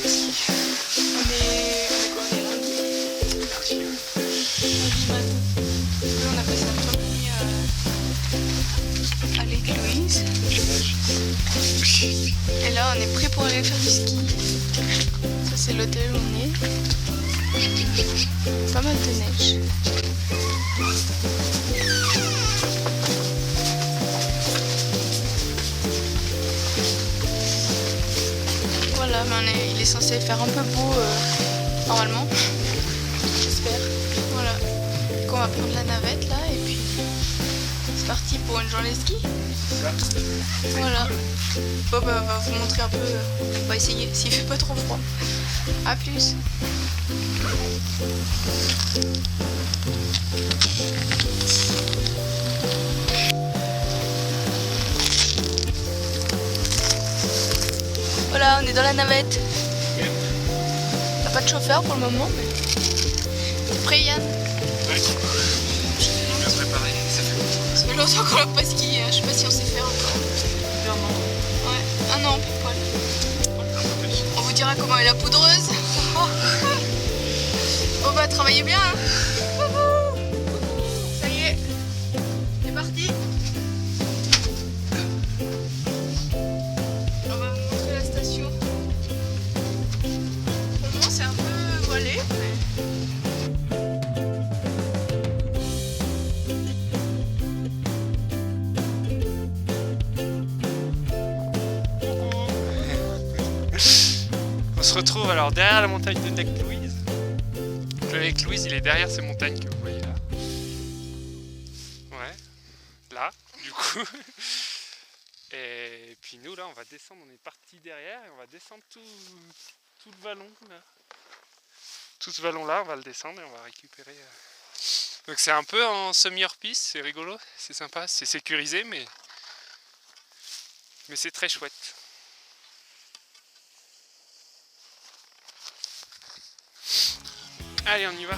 On est lundi. Lundi matin. Oui, on a passé l'après-midi à Lake Louise. Et là, on est prêt pour aller faire du ski. Ça, c'est l'hôtel où on est. Pas mal de neige. Voilà, mais il est censé faire un peu beau normalement. J'espère. Voilà. Donc on va prendre la navette là et puis c'est parti pour une journée de ski. Voilà. Bob va vous montrer un peu. On va essayer s'il fait pas trop froid. A plus. Voilà, on est dans la navette. T'as pas de chauffeur pour le moment, mais... T'es prêt, Yann? Oui. Je suis bien préparé, ça fait longtemps qu'on l'a pas skié, hein. Je sais pas si on sait faire encore. Ouais, un an, pile poil. On vous dira comment est la poudreuse. Bon bah, travaillez bien, hein. Ça y est, c'est parti. On va vous montrer la station. Pour le moment, c'est un peu voilé, mais... On se retrouve alors derrière la montagne de Lake Louise. Donc, le Lake Louise, il est derrière ces montagnes que vous voyez là. Ouais, là, du coup. Et puis nous là, on va descendre, on est parti derrière et on va descendre tout le vallon là. Tout ce vallon là, on va le descendre et on va récupérer. Donc c'est un peu en semi-hors-piste, c'est rigolo, c'est sympa, c'est sécurisé mais c'est très chouette. Allez, on y va.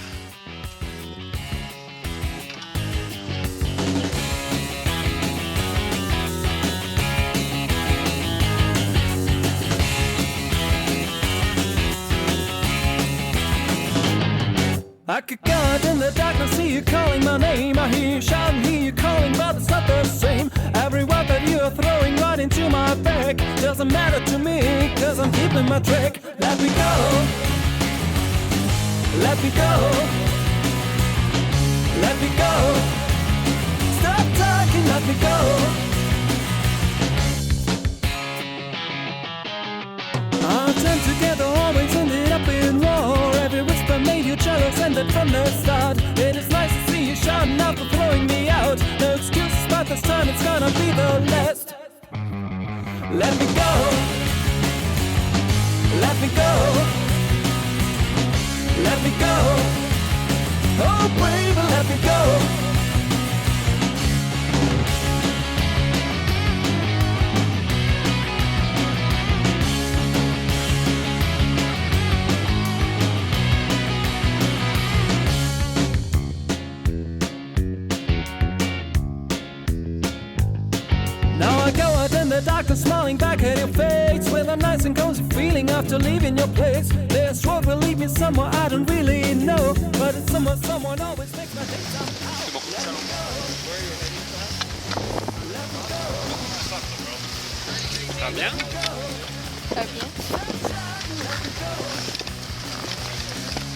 I could go out in the darkness, see you calling my name. I hear you shouting, hear you calling, but it's not the same. Every word that you are throwing right into my back doesn't matter to me, cause I'm keeping my track. Let me go. Let me go. Let me go. Stop talking, let me go. Our time together always ended up in war. Every whisper made you jealous, ended from the start. It is nice to see you shouting out for throwing me out. No excuses, but this time it's gonna be the last. Let me go. Let me go. Let me go. Oh baby, let me go. Now I go out in the darkness, smiling back at your face with a nice and cozy feeling after leaving your place. This road will lead me somewhere I don't really know, but it's somewhere someone always makes my day sound. Ça va bien? Ça va bien.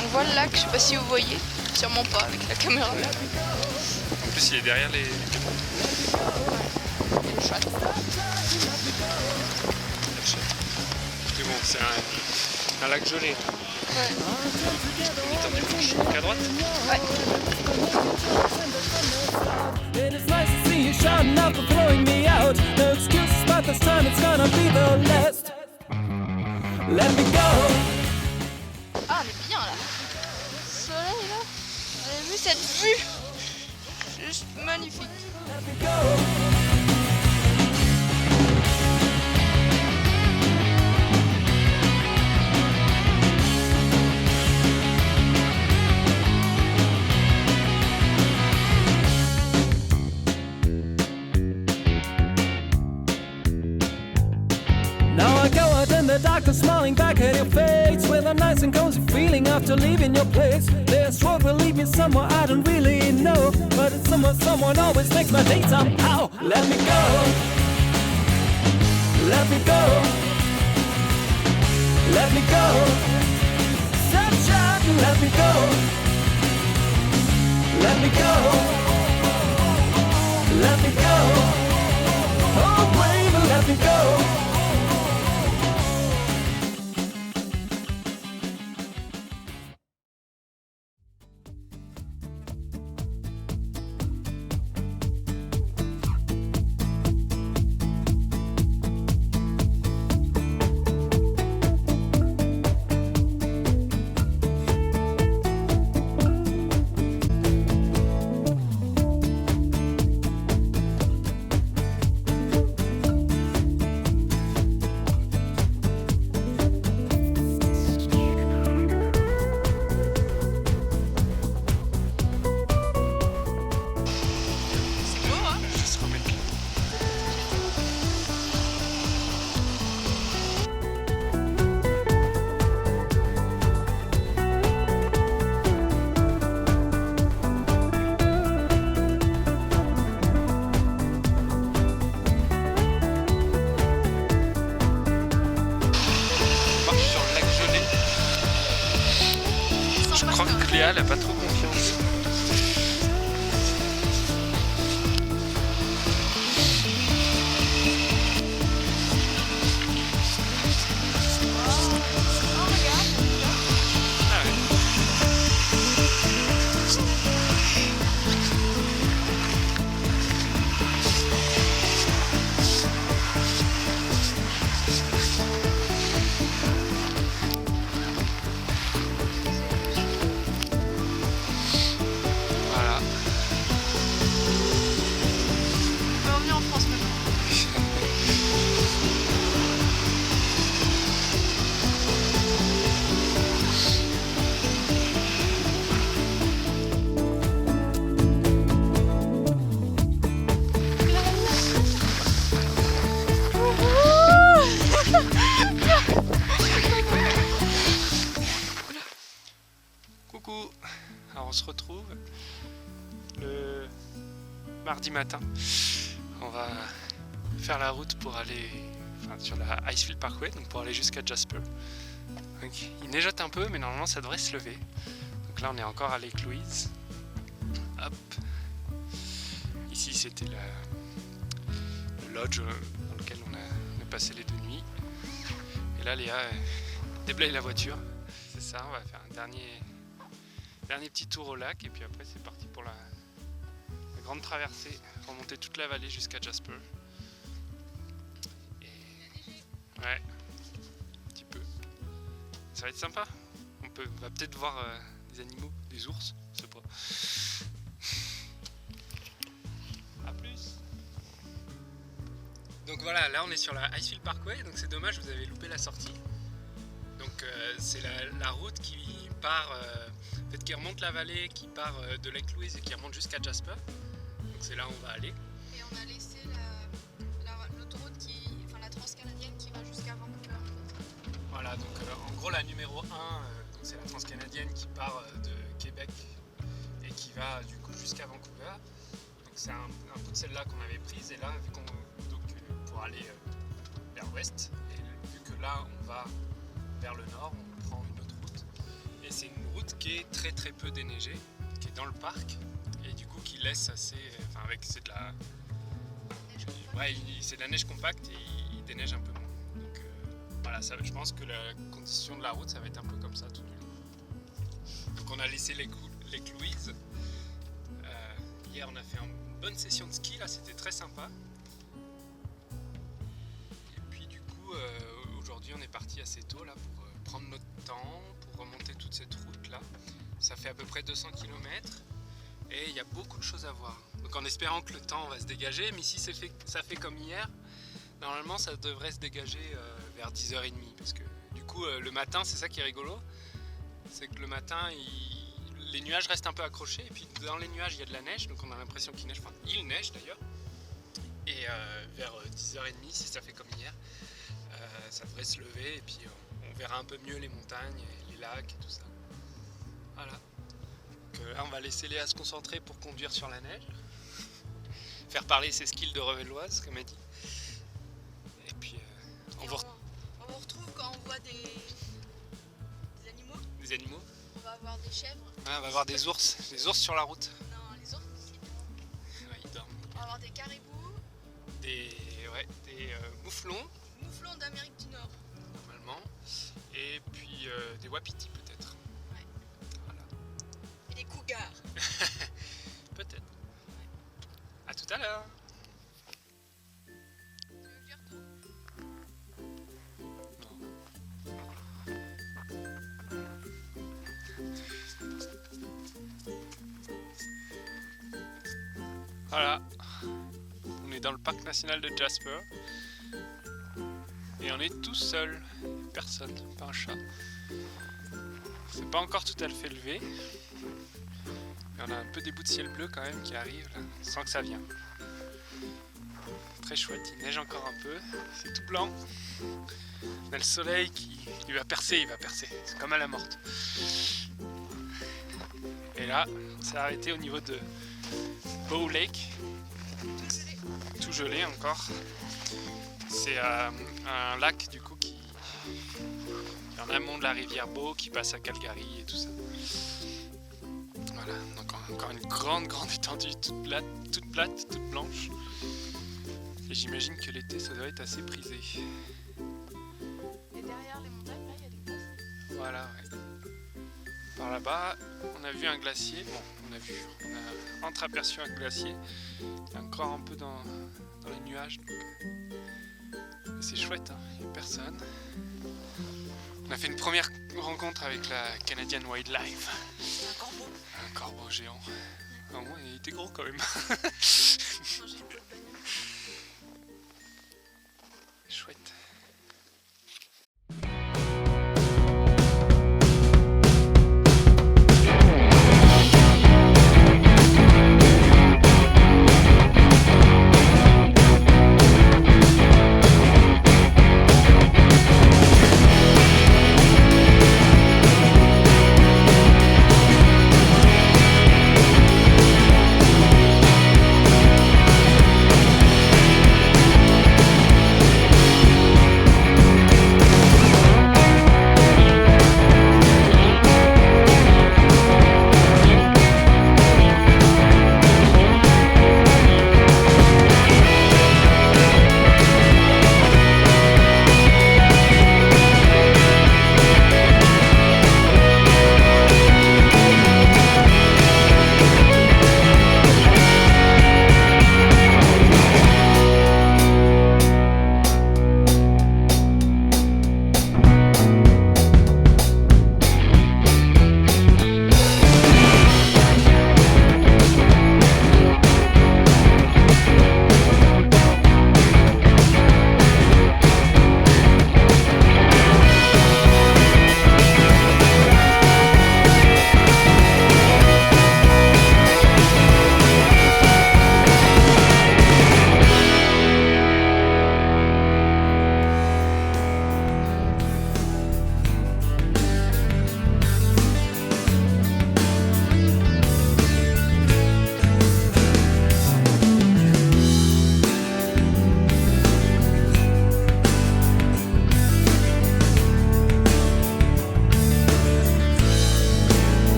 On voit le lac, je sais pas si vous voyez, sûrement pas avec la caméra. En plus, il est derrière les... Le chat. Mais bon, c'est un lac gelé. Ouais. Attends, du coup, à droite? Ouais. It is nice to see you shouting out for throwing me out. No excuses, but this time it's gonna be the last. Let me go. Ah, on est bien là. Le soleil là. Vous avez vu cette vue? Juste magnifique. Let me go. Now I go out in the the darkness smiling back at your face with a nice and cozy feeling after leaving your place. This road will lead me somewhere I don't really know, but it's somewhere someone always makes my day somehow. Let me go, let me go, let me go. Sunshine, let me go, let me go, let me go. Oh baby, let me go. Je crois que Cléa elle a pas trop confiance. Ah ouais. Voilà. On peut revenir en France maintenant. Coucou. Alors on se retrouve le mardi matin. On va faire la route pour aller sur la Icefield Parkway, donc pour aller jusqu'à Jasper. Donc, il neigeote un peu, mais normalement ça devrait se lever. Donc là on est encore à Lake Louise. Hop. Ici c'était le lodge dans lequel on a passé les 2 nuits. Et là Léa déblaye la voiture. C'est ça, on va faire un dernier petit tour au lac et puis après c'est parti pour la grande traversée, remonter toute la vallée jusqu'à Jasper. Et ouais, un petit peu. Ça va être sympa. On va peut-être voir des animaux, des ours, je sais pas. A plus. Donc voilà, là on est sur la Icefield Parkway, donc c'est dommage, vous avez loupé la sortie. Donc c'est la route qui part, qui remonte la vallée, qui part de Lake Louise et qui remonte jusqu'à Jasper. Donc c'est là où on va aller. Et on a laissé l'autoroute la transcanadienne qui va jusqu'à Vancouver. Voilà, donc en gros la numéro 1, c'est la transcanadienne qui part de Québec et qui va du coup jusqu'à Vancouver. Donc c'est un bout de celle-là qu'on avait prise et là vu pour aller vers l'ouest et vu que là on va vers le nord, on prend une autre route. Et c'est une route qui est très très peu déneigée, qui est dans le parc et du coup qui laisse assez, c'est de la, c'est de la neige compacte et il déneige un peu moins. Donc voilà, je pense que la condition de la route ça va être un peu comme ça tout du long. Donc on a laissé Lake Louise. Hier on a fait une bonne session de ski, là c'était très sympa. Et puis du coup aujourd'hui on est parti assez tôt là pour prendre notre temps, pour remonter toute cette route là. Ça fait à peu près 200 km et il y a beaucoup de choses à voir. Donc en espérant que le temps va se dégager, mais si ça fait comme hier, normalement ça devrait se dégager vers 10h30 parce que du coup le matin c'est ça qui est rigolo, c'est que le matin les nuages restent un peu accrochés et puis dans les nuages il y a de la neige, donc on a l'impression qu'il neige, il neige d'ailleurs, et vers 10h30 si ça fait comme hier, ça devrait se lever et puis on verra un peu mieux les montagnes, et les lacs et tout ça. Voilà. Donc là on va laisser Léa se concentrer pour conduire sur la neige. Faire parler ses skills de revelloise comme elle dit. Et puis On vous retrouve quand on voit des animaux. Des animaux. On va avoir des chèvres. Ah, on va voir des ours sur la route. Non, les ours, Ouais, ils dorment. on va avoir des caribous, Des mouflons mouflons d'Amérique du Nord. normalement. Et puis des wapitis peut-être. Ouais. Voilà. Et des cougars. Peut-être. À tout à l'heure. Tu veux que j'y retourne? Voilà. On est dans le parc national de Jasper. Et on est tout seul. Personne, pas un chat. C'est pas encore tout à fait levé. Mais on a un peu des bouts de ciel bleu quand même qui arrivent là, sans que ça vienne. Très chouette, il neige encore un peu. C'est tout blanc. On a le soleil qui va percer, c'est comme à la morte. Et là, on s'est arrêté au niveau de Bow Lake. Tout gelé encore. C'est un lac du coup qui est en amont de la rivière Bow qui passe à Calgary et tout ça. Voilà, donc encore une grande étendue toute plate, toute blanche. Et j'imagine que l'été ça doit être assez prisé. Et derrière les montagnes, là, il y a des glaces. Voilà, ouais. Par là-bas, on a vu un glacier. Bon, on a entreaperçu un glacier. Il est encore un peu dans les nuages. Donc... Et c'est chouette, hein, il n'y a personne. On a fait une première rencontre avec la Canadian Wildlife. Un corbeau. Un corbeau géant. Ah, moi, il était gros quand même. Manger une peau de banane. Chouette.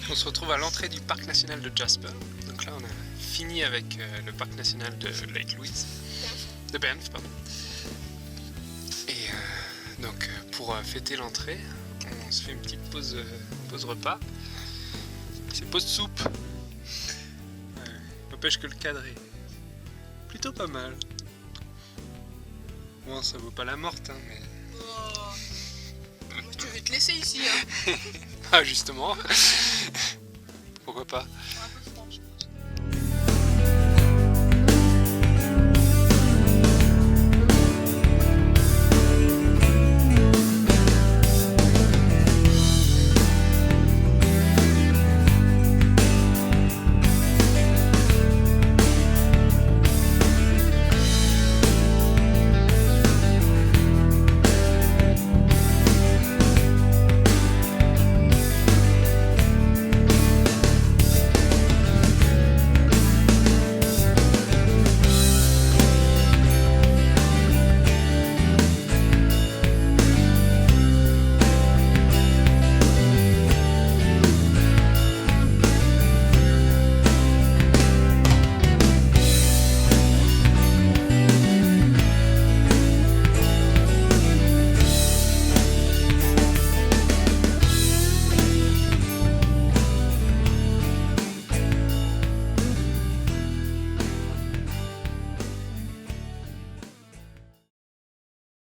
On se retrouve à l'entrée du parc national de Jasper. Donc là on a fini avec le parc national de Lake Louise. De Banff, pardon. Et donc pour fêter l'entrée, on se fait une petite pause repas. C'est pause soupe. N'empêche que le cadre est plutôt pas mal. Bon, ça vaut pas la morte, hein, mais... Oh. Moi Tu veux te laisser ici, hein. Ah justement. Pourquoi pas. On va un peu